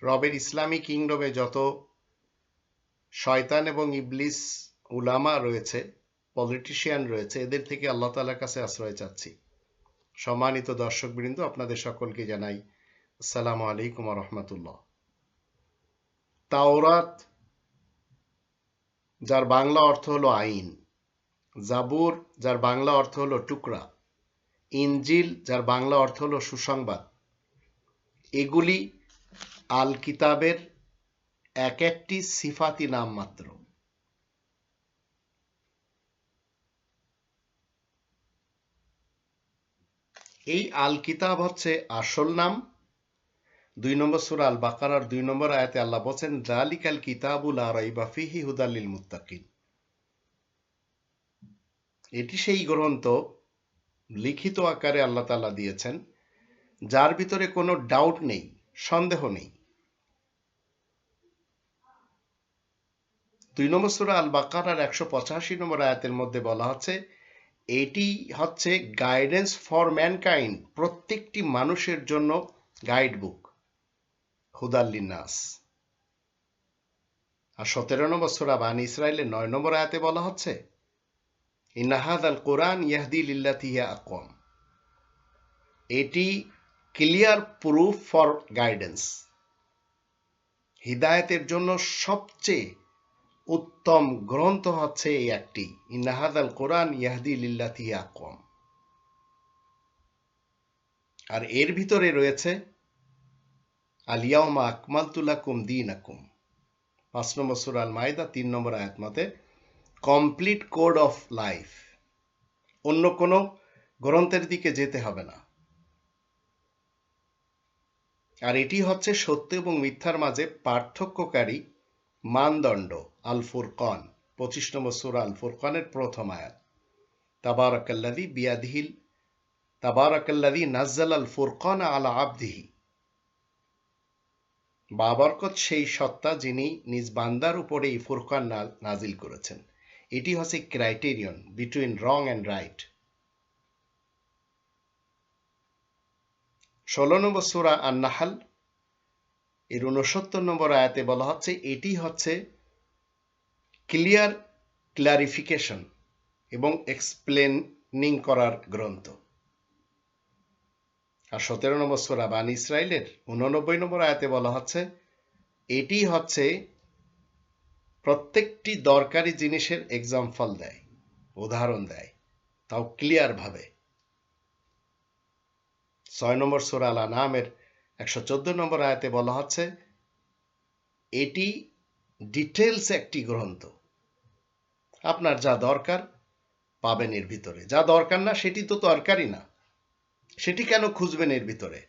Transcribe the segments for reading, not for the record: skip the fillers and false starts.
রবের ইসলামী কিংডমে যত শয়তান এবং ইবলিস উলামা রয়েছে, পলিটিশিয়ান রয়েছে, এদের থেকে আল্লাহ তাআলার কাছে আশ্রয় চাচ্ছি। সম্মানিত দর্শকবৃন্দ, আপনাদের সকলকে জানাই আসসালামু আলাইকুম ওয়া রাহমাতুল্লাহ। তাওরাত, যার বাংলা অর্থ হলো আইন, জাবুর, যার বাংলা অর্থ হলো টুকরা, ইনজিল, যার বাংলা অর্থ হলো সুসংবাদ, এগুলি আল কিতাবের এক একটি সিফাতি নাম মাত্র। এই আল কিতাব হচ্ছে আসল নাম। 2 নম্বর সূরা আল বাকারার 2 নম্বর আয়াতে আল্লাহ বলেন, যালিকাল কিতাবু লা রাইবা ফিহি হুদাল লিল মুত্তাকিন। এটি সেই গ্রন্থ, লিখিত আকারে আল্লাহ তাআলা দিয়েছেন, যার ভিতরে কোনো ডাউট নেই, সন্দেহ নেই। 2 নম্বর সূরা আল বাকারার 185 নম্বর আয়াতের মধ্যে বলা হচ্ছে, এটি হচ্ছে গাইডেন্স ফর ম্যানকাইন্ড, প্রত্যেকটি মানুষের জন্য গাইড বুক, হুদাল লিন্নাস। আর 17 নম্বর সূরা বানী ইসরাইলের 9 নম্বর আয়াতে বলা হচ্ছে, ইন্না হাযাল কুরআন ইয়াহদি লিল্লাতি হিয়া আকওয়াম। এটি ক্লিয়ার প্রুফ ফর গাইডেন্স, হিদায়াতের জন্য সবচেয়ে উত্তম গ্রন্থ হচ্ছে এই একটি, ইন্না হাযাল কুরআন ইয়াহদি লিল্লাতি হিয়া আকওয়াম। আর এর ভিতরে রয়েছে আল ইয়াউমা আকমালতু লাকুম দীনাকুম। 5 নম্বর সূরা আল মাইদা 3 নম্বর আয়াত মতে কমপ্লিট কোড অফ লাইফ। অন্য কোনো গ্রন্থের দিকে যেতে হবে না। আর এটি হচ্ছে সত্য এবং মিথ্যার মাঝে পার্থক্যকারী মানদণ্ড। আল ফুরকান, 25 নম্বর সূরা আল ফুরকানের প্রথম আয়াত, তাবারাকাল্লাযী নাজ্জালা আল ফুরকান আলা আবদিহি। বাবরকত সেই সত্তা যিনি নিজ বান্দার উপরে এই ফুরকান নাজিল করেছেন। এটি হচ্ছে criterion between wrong and right. 16 নম্বর সূরা আন-নাহল এর 69 নম্বর আয়াতে বলা হচ্ছে, এটি হচ্ছে ক্লারিফিকেশন এবং এক্সপ্লেনিং করার গ্রন্থ। আর 17 নম্বর সূরা বানী ইসরাইলের 89 নম্বর আয়াতে বলা হচ্ছে, এটি হচ্ছে প্রত্যেকটি দরকারি জিনিসের এক্সাম্পল দেয়, উদাহরণ দেয়, তাও ক্লিয়ার ভাবে। 6 নম্বর সূরা আল আনআমের 114 নম্বর আয়াতে বলা হচ্ছে, এটি ডিটেলস একটি গ্রন্থ, আপনার যা দরকার পাবেন এর ভিতরে, যা দরকার না সেটি তো দরকারই না, সেটি কেন খুঁজবেন এর ভিতরে।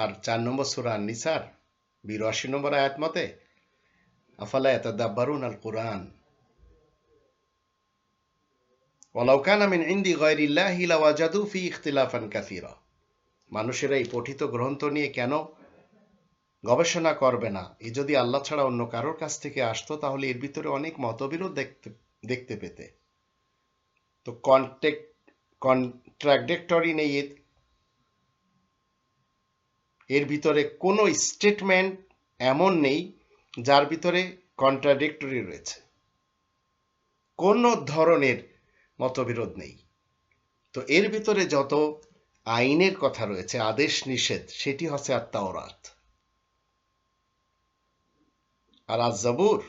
আর 4 নম্বর সূরা আন-নিসার 82 নম্বর আয়াত মতে, আফালা ইয়াতাদাব্বারুন আল কুরআন ওয়ালাউ কানা মিন ইনদি গায়রিল্লাহি লাওয়াজাদু ফি ইখতিলাফান কাসীরা। মানুষেরা এই পঠিত গ্রন্থ নিয়ে কেন গবেষণা করবে না? এ যদি আল্লাহ ছাড়া অন্য কারোর কাছ থেকে আসতো তাহলে এর ভিতরে অনেক মতবিরোধ দেখতে পেতে। তো কন্ট্রাডিক্টরি নেই, এর ভিতরে কোনো স্টেটমেন্ট এমন নেই যার ভিতরে কন্ট্রাডিক্টরি রয়েছে, কোনো ধরনের মতবিরোধ নেই। তো এর ভিতরে যত আইনের কথা রয়েছে, আদেশ নিষেধ, সেটি হচ্ছে আত-তাওরাত। আর আজ-জাবুর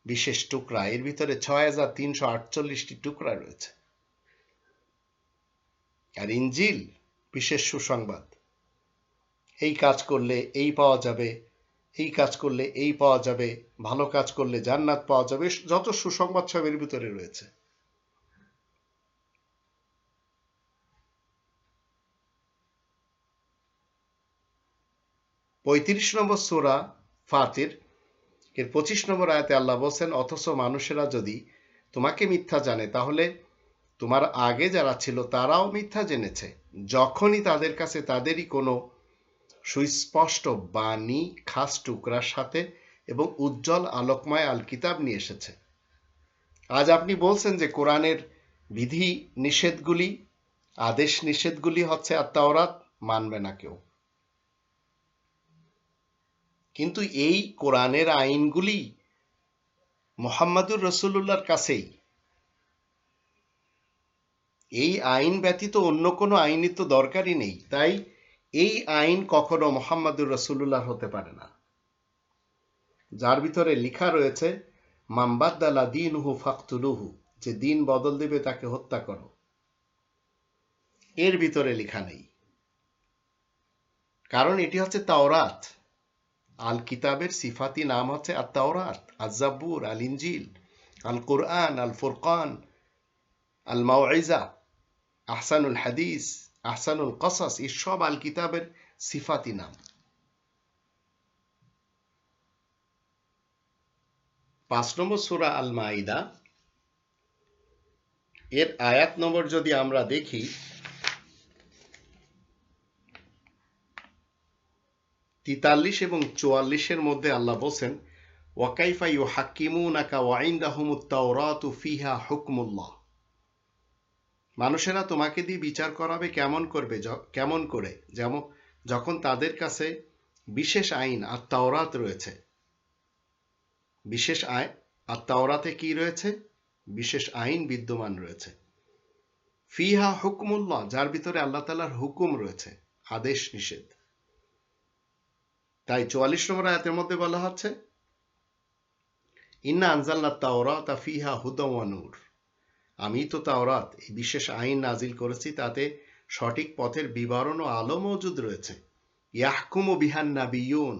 বিশেষ টুকরা, এর ভিতরে 6348টি টুকরা রয়েছে। আর ইনজিল বিশেষ সুসংবাদ, এই কাজ করলে এই পাওয়া যাবে, এই কাজ করলে এই পাওয়া যাবে, ভালো কাজ করলে জান্নাত পাওয়া যাবে, যত সুসংবাদ সব এর ভিতরে রয়েছে। পঁয়ত্রিশ নম্বর সূরা ফাতির এর 25 নম্বর আয়াতে আল্লাহ বলছেন, অথচ মানুষেরা যদি তোমাকে মিথ্যা জানে তাহলে তোমার আগে যারা ছিল তারাও মিথ্যা জেনেছে, যখনই তাদের কাছে তাদেরই কোনো সুস্পষ্ট বাণী খাস টুকরার সাথে এবং উজ্জ্বল আলোকময় আল কিতাব নিয়ে এসেছে। আজ আপনি বলছেন যে কোরআনের বিধি নিষেধগুলি, আদেশ নিষেধগুলি হচ্ছে আত-তাওরাত, মানবে না কেউ। কিন্তু এই কোরআনের আইনগুলি মুহাম্মাদুর রাসূলুল্লাহর কাছেই। এই আইন ব্যতীত অন্য কোনো আইনই তো দরকারই নেই। তাই এই আইন কখনো মুহাম্মাদুর রাসূলুল্লাহর হতে পারে না, যার ভিতরে লেখা রয়েছে মান বাদ্দালা দীনহু ফাকতুলুহু, যে দিন বদল দেবে তাকে হত্যা করো। এর ভিতরে লেখা নেই, কারণ এটি হচ্ছে তাওরাত। আল কিতাবের সিফাতি নাম হচ্ছে আত তাওরাত, আল জাবুর, আল ইনজিল, আল কুরআন, আল ফুরকান, আল মাউইজা, আহসানুল হাদিস, আহসানুল কসাস, এসব আল কিতাবের সিফাতি নাম। ৫ নম্বর সূরা আল মাইদা এর আয়াত নম্বর যদি আমরা দেখি, ৪৩ এবং ৪৪-এর মধ্যে আল্লাহ বলছেন ওয়াকাইফা ইউহাক্কিমুনাকা ওয়া ইনদাহুমুত তাওরাতু ফিহা হুকমুল্লাহ। মানুষেরা তোমাকে দিয়ে বিচার করাবে কেমন করে, যেমন যখন তাদের কাছে বিশেষ আইন আর তাওরাত রয়েছে। বিশেষ আইন আর তাওরাতে কি রয়েছে? বিশেষ আইন বিদ্যমান রয়েছে। ফিহা হুকমুল্লাহ, যার ভিতরে আল্লাহ তাআলার হুকুম রয়েছে, আদেশ নিষেধ। তাই ৪৪ নম্বর আয়াতের মধ্যে বলা হচ্ছে ইন্না আনজালনা তাওরাতা ফিহা হুদাম ওয়া নূর। আমি তো তাওরাত, এই বিশেষ আইন নাজিল করেছি, তাতে সঠিক পথের বিবরণ ও আলো মজুদ রয়েছে। ইয়াহকুমু বিহান নাবিয়ুন,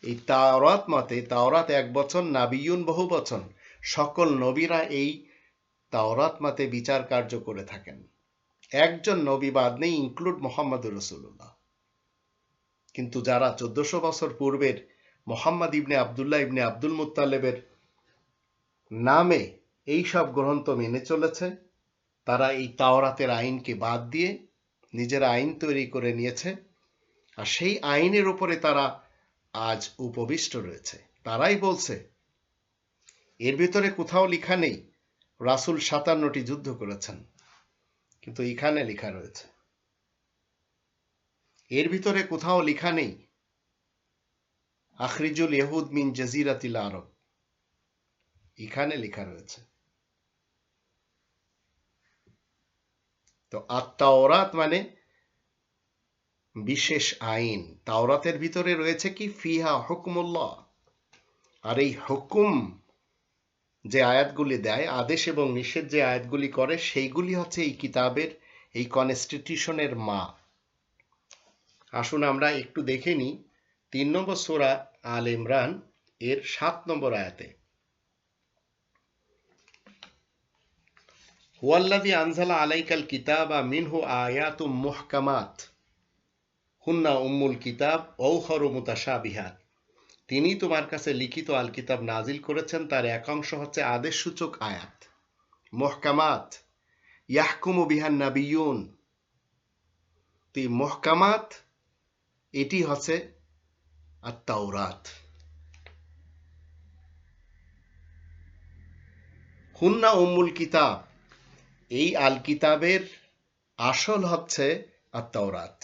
এই তাওরাত মতে, তাওরাত এক বচন, নাবিয়ুন বহু বচন, সকল নবীরা এই তাওরাত মতে বিচার কার্য করে থাকেন। একজন নবী বাদ নেই, ইনক্লুড মুহাম্মাদুর রাসূলুল্লাহ। কিন্তু যারা ১৪০০ বছর পূর্বের মুহাম্মদ ইবনে আবদুল্লাহ ইবনে আব্দুল মুত্তালিবের নামে এই সব গ্রন্থ মেনে চলেছে, তারা এই তাওরাতের আইনকে বাদ দিয়ে নিজের আইন তৈরি করে নিয়েছে, আর সেই আইনের উপরে তারা আজ উপবিষ্ট রয়েছে। তারাই বলছে এর ভিতরে কোথাও লেখা নেই রাসূল ৫৭টি যুদ্ধ করেছেন, কিন্তু এখানে লেখা রয়েছে। এর ভিতরে কোথাও লেখা নেই আখরিজুল ইহুদ মিন জাজিরাতিল আরব, এখানে লেখা রয়েছে। তো আত-তাওরাত মানে বিশেষ আইন। তাওরাতের ভিতরে রয়েছে কি? ফিহা হুকমুল্লাহ। আর এই হুকুম যে আয়াতগুলি দেয়, আদেশ এবং নিষেধ যে আয়াতগুলি করে, সেইগুলি হচ্ছে এই কিতাবের, এই কনস্টিটিউশনের মা। আসুন আমরা একটু দেখে নিই ৩ নম্বর সূরা আল ইমরান এর ৭ নম্বর আয়াতে হুয়াল্লাযী আনজালা আলাইকাল কিতাবা মিনহু আয়াতুম মুহকামাত হুন্না উম্মুল কিতাব ও উখারু মুতাশাবিহাত। তিনি তোমার কাছে লিখিত আল কিতাব নাজিল করেছেন, তার এক অংশ হচ্ছে আদেশসূচক আয়াত মুহকামাত, ইয়াহকুমু বিহান নাবিয়ুন। তো এই মুহকামাত, এটি হচ্ছে আত-তাওরাত। হুন্না উম্মুল কিতাব, এই আল কিতাবের আসল হচ্ছে আত-তাওরাত।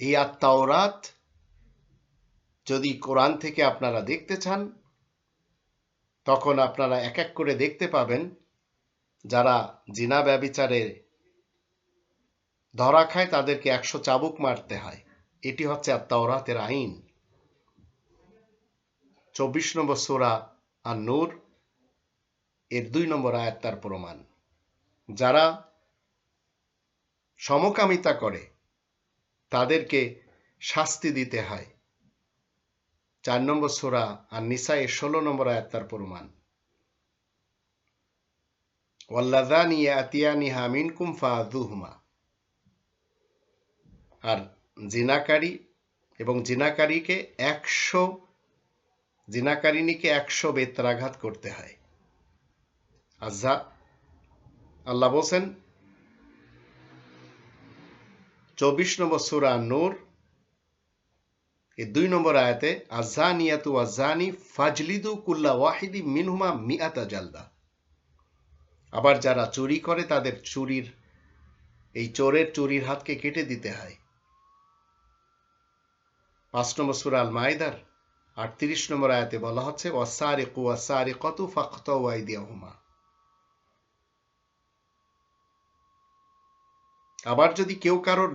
এই আত-তাওরাত যদি কোরআন থেকে আপনারা দেখতে চান, তখন আপনারা এক এক করে দেখতে পাবেন যারা জিনা ব্যভিচারে ধরা খায় তাদেরকে ১০০ চাবুক মারতে হয়। এটি হচ্ছে আত-তাওরাতের আইন। ২৪ নম্বর সূরা আন-নূর এর ২ নম্বর আয়াত তার প্রমাণ। যারা সমকামিতা করে তাদেরকে শাস্তি দিতে হয়। ৪ নম্বর সূরা আন-নিসা এর ১৬ নম্বর আয়াত তার প্রমাণ। ওয়াল্লাযানি ইয়াতিয়ানিহা মিনকুম ফাযুহুমা। আর জিনাকারী এবং জিনাকারিনীকে ১০০ বেত্রাঘাত করতে হয়। আল্লাহ বলছেন ২৪ নম্বর সূরা নূর এর ২ নম্বর আয়াতে আয-যানিয়াতু ওয়ায-যানি ফাজলিদু কুল্লা ওয়াহিদিম মিনহুমা মিআতা জালদা। আবার যারা চুরি করে তাদের চোরের চুরির হাতকে কেটে দিতে হয়। 5 নম্বর সূরা আল মাইদার 38 নম্বর আয়াতে বলা হচ্ছে ওয়াসারিকু ওয়াসারিকাতু ফাকতাউ আইদিয়াহুমা। আবার যদি কেউ কারোর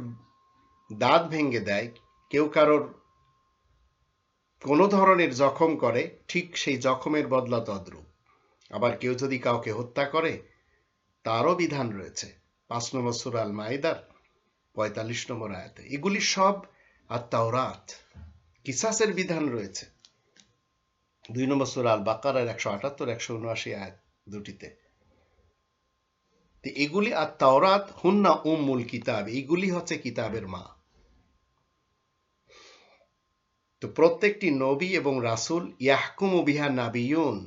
দাঁত ভেঙে দেয়, কেউ কারোর কোনো ধরনের জখম করে, ঠিক সেই জখমের বদলা তদ্রূপ। আবার কেউ যদি কাউকে হত্যা করে তারও বিধান রয়েছে 5 নম্বর সূরা আল মাইদার 45 নম্বর আয়াতে। এগুলি সব আত-তাওরাত, কিসাসের বিধান রয়েছে 2 নম্বর সূরা আল বাকারার 178 179 আয়াত দুটিতে। এগুলি আত-তাওরাত হুন্না উম্মুল কিতাব, এগুলি হচ্ছে কিতাবের মা। তো প্রত্যেকটি নবী এবং রাসূল ইয়াহকুমু বিহা নাবিয়ুন,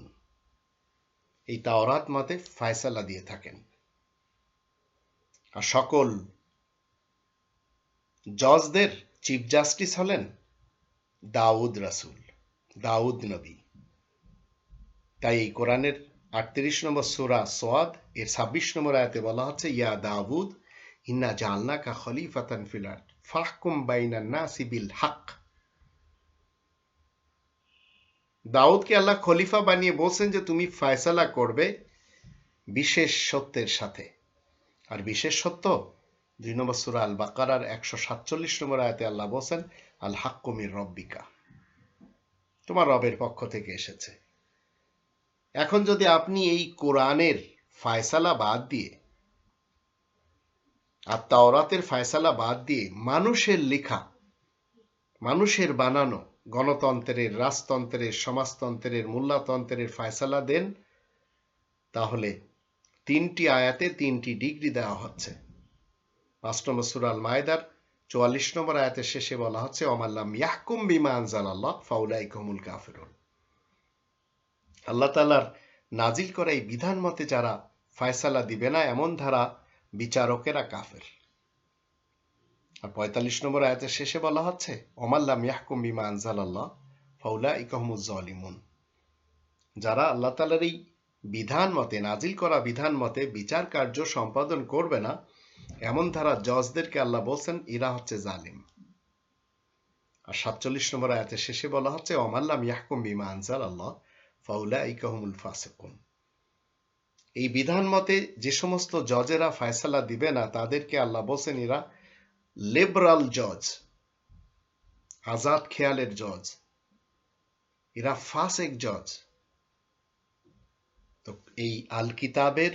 এই তাওরাত মতে ফয়সালা দিয়ে থাকেন। আর সকল জজদের চিফ জাস্টিস হলেন দাউদ রাসূল, দাউদ নবী। তাই এই কোরআনের 38 নম্বর সূরা সোয়াদ এর 26 নম্বর আয়াতে বলা হচ্ছে ইয়া দাউদ ইন্না জাআলনাকা খলিফাতান ফিল আরদ ফাহকুম বাইনান নাসি বিল হক। দাউদকে আল্লাহ খলিফা বানিয়ে বলছেন যে তুমি ফয়সালা করবে বিশেষ সত্যের সাথে। আর বিশেষ সত্য 2 নম্বর সূরা আল বাকারার 147 নম্বর আয়াতে আল্লাহ বলছেন আল হাক্কু মির রব্বিকা, তোমার রবের পক্ষ থেকে এসেছে। এখন যদি আপনি এই কোরআনের ফয়সালা বাদ দিয়ে আর তাওরাতের ফয়সালা বাদ দিয়ে মানুষের লেখা, মানুষের বানানো গণতন্ত্রের, রাজতন্ত্রের, সমাজতন্ত্রের, মোল্লাতন্ত্রের ফয়সালা দেন, তাহলে 3টি আয়াতে 3টি ডিগ্রি দেওয়া হচ্ছে। 5 নম্বর সূরা আল মাইদার 44 নম্বর আয়াতের শেষে বলা হচ্ছে ওয়ামাল্লাম ইয়াহকুম বিমা আনজালাল্লাহ ফাউলাইকা হুমুল কাফিরুন। আল্লাহ তাআলার নাজিল করা এই বিধান মতে যারা ফয়সালা দিবে না, এমন ধারা বিচারকেরা কাফের। আর 45 নম্বর আয়াতের শেষে বলা হচ্ছে ওয়ামাল্লাম ইয়াহকুম বিমা আনজালাল্লাহ ফাউলাইকা হুমুজ জালিমুন। যারা আল্লাহ তাআলার এই বিধান মতে, নাজিল করা বিধান মতে বিচার কার্য সম্পাদন করবে না, এমন ধারা জজদেরকে আল্লাহ বলছেন এরা হচ্ছে জালিম। আর 47 নম্বর আয়াতের শেষে বলা হচ্ছে ওয়ামাল্লাম ইয়াহকুম বিমা আনজালাল্লাহ ফাউলাইকা হুমুল ফাসিকুন। এই বিধান মতে যে সমস্ত জজেরা ফয়সালা দিবে না, তাদেরকে আল্লাহ বলছেন এরা লিবারাল জজ, আজাদ খেয়ালের জজ, এরা ফাসেক জজ। তো এই আল কিতাবের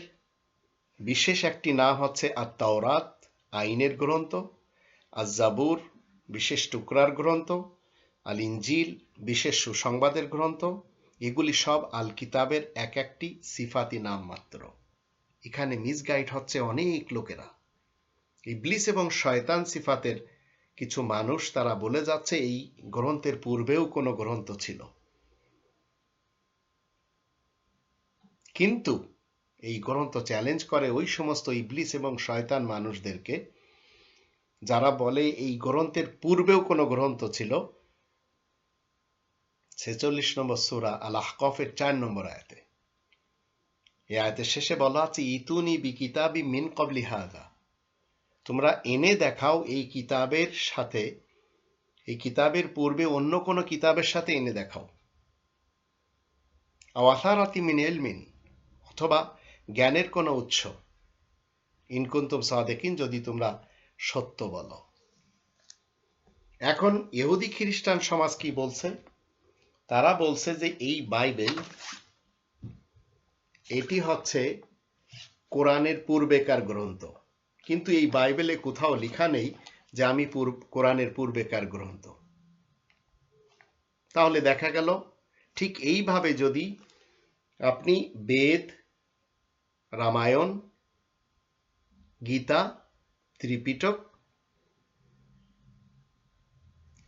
বিশেষ একটি নাম হচ্ছে আত-তাওরাত, আইনের গ্রন্থ, আজ-জাবুর, বিশেষ টুকরার গ্রন্থ, আল ইনজিল, বিশেষ সুসংবাদের গ্রন্থ। এগুলি সব আল কিতাবের এক একটি সিফাতি নাম মাত্র। এখানে মিসগাইড হচ্ছে অনেক লোকেরা। ইবলিস এবং শয়তান সিফাতের কিছু মানুষ তারা বলে যাচ্ছে এই গ্রন্থের পূর্বেও কোনো গ্রন্থ ছিল, কিন্তু এই গ্রন্থ চ্যালেঞ্জ করে ওই সমস্ত ইবলিস এবং শয়তান মানুষদেরকে যারা বলে এই গ্রন্থের পূর্বেও কোনো গ্রন্থ ছিল। 46 নম্বর সূরা আল আহকাফের 4 নম্বর আয়াতে, এই আয়াতের শেষে বলা আছে ইতুনি বি কিতাবি মিন ক্বাবলি হাযা, তোমরা এনে দেখাও এই কিতাবের সাথে, এই কিতাবের পূর্বে অন্য কোনো কিতাবের সাথে এনে দেখাও। আও আসারাতি মিন ইলমিন, অথবা জ্ঞানের কোনো উৎস, ইন কুনতুম সাদিকিন, যদি তোমরা সত্য বলো। এখন ইহুদি খ্রিস্টান সমাজ কি বলছে? তারা বলছে যে এই বাইবেল এটি হচ্ছে কোরআনের পূর্বেকার গ্রন্থ, কিন্তু এই বাইবেলে কোথাও লেখা নেই যে আমি কোরআনের পূর্বেকার গ্রন্থ। তাহলে দেখা গেল ঠিক এইভাবে যদি আপনি বেদ, রামায়ণ, গীতা, ত্রিপিটক,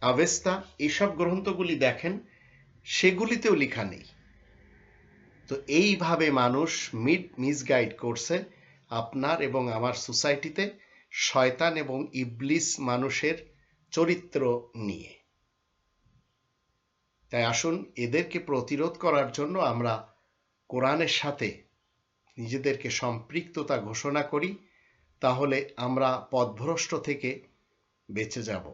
আভেস্তা এইসব গ্রন্থগুলি দেখেন, সেগুলিতেও লেখা নেই। তো এইভাবে মানুষ মিসগাইড করছে আপনার এবং আমার সোসাইটিতে শয়তান এবং ইবলিস মানুষের চরিত্র নিয়ে। তাই আসুন এদেরকে প্রতিরোধ করার জন্য আমরা কোরআনের সাথে নিজেদেরকে সম্পৃক্ততা ঘোষণা করি, তাহলে আমরা পথভ্রষ্ট থেকে বেঁচে যাব।